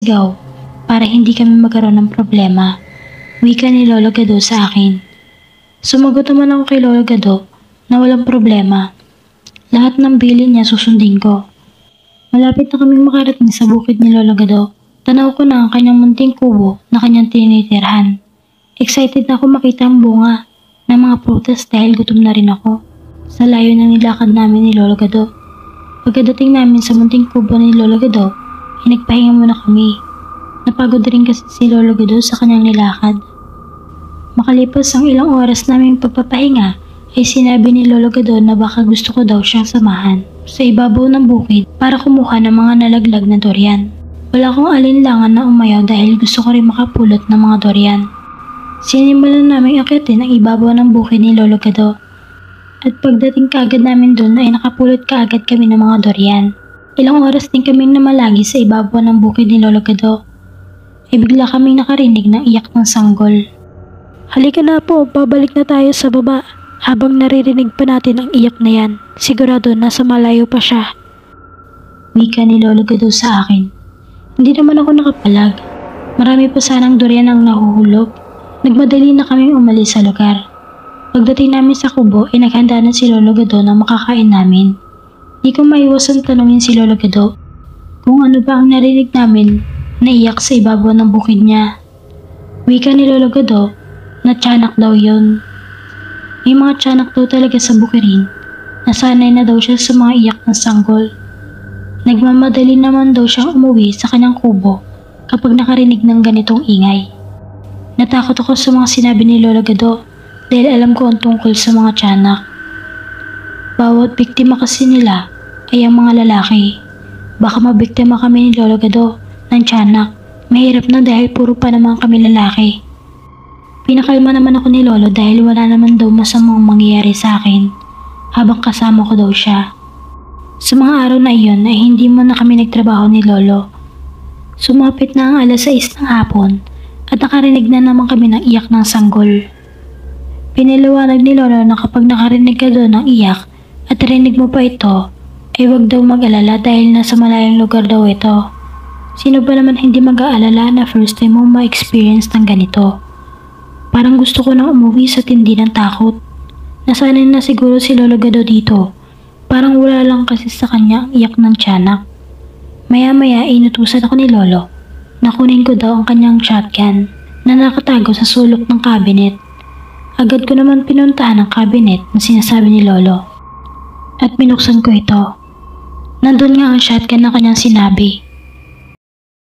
sumisigaw para hindi kami magkaroon ng problema. Wika ni Lolo Gado sa akin. Sumagot naman ako kay Lolo Gado na walang problema. Lahat ng bilin niya susundin ko. Malapit na kaming makarating sa bukid ni Lolo Gado. Tanaw ko na ang kanyang munting kubo na kanyang tinitirhan. Excited na ako makita ang bunga ng mga prutas dahil gutom na rin ako. Sa layo na nilakad namin ni Lolo Gado. Pagkadating namin sa munting kubo ni Lolo Gado, ay nagpahinga muna kami. Napagod rin kasi si Lolo Gado sa kanyang nilakad. Makalipas ang ilang oras naming pagpapahinga, ay sinabi ni Lolo Gado na baka gusto ko daw siyang samahan sa ibabaw ng bukid para kumuha ng mga nalaglag na durian. Wala akong alinlangan na umayaw dahil gusto ko rin makapulot ng mga durian. Sinimulan namin akitin ang ibabaw ng bukid ni Lolo Gado. At pagdating kaagad namin doon ay nakapulot kaagad kami ng mga durian. Ilang oras din kaming namalagi sa ibabaw ng bukid ni Lolo Gado. Ay bigla kaming nakarinig ng iyak ng sanggol. Halika na po, babalik na tayo sa baba. Habang naririnig pa natin ang iyak na yan, sigurado nasa malayo pa siya. Wika ni Lolo Gado sa akin. Hindi naman ako nakapalag. Marami pa sanang durian ang nahuhulog. Nagmadali na kaming umalis sa lugar. Pagdating namin sa kubo ay naghanda na si Lolo Gado na makakain namin. Di ko maiwasan tanungin si Lolo Gado kung ano ba ang narinig namin na iyak sa ibabaw ng bukid niya. Wika ni Lolo Gado na tiyanak daw yun. May mga tiyanak daw talaga sa bukirin. Nasanay na daw siya sa mga iyak ng sanggol. Nagmamadali naman daw siyang umuwi sa kanyang kubo kapag nakarinig ng ganitong ingay. Natakot ako sa mga sinabi ni Lolo Gado dahil alam ko ang tungkol sa mga tiyanak. Bawat biktima kasi nila ay ang mga lalaki. Baka mabiktima kami ni Lolo Gado ng tiyanak. Mahirap na dahil puro pa naman kami lalaki. Pinakalma naman ako ni Lolo dahil wala naman daw masamang mangyayari sa akin habang kasama ko daw siya. Sa mga araw na iyon ay hindi mo na kami nagtrabaho ni Lolo. Sumapit na ang alas 6 ng hapon at nakarinig na naman kami ng iyak ng sanggol. Piniliwanag ni Lolo na kapag nakarinig ka doon ng iyak at rinig mo pa ito, ay wag daw mag-alala dahil nasa malayong lugar daw ito. Sino ba naman hindi mag-aalala na first time mo ma-experience ng ganito? Parang gusto ko nang umuwi sa tindi ng takot. Nasanay na siguro si Lolo Gado dito. Parang wala lang kasi sa kanya ang iyak ng tiyanak. Maya-maya inutusan ako ni Lolo na kunin ko daw ang kanyang shotgun na nakatago sa sulok ng cabinet. Agad ko naman pinuntahan ang cabinet na sinasabi ni Lolo. At binuksan ko ito. Nandun nga ang shotgun na kanyang sinabi.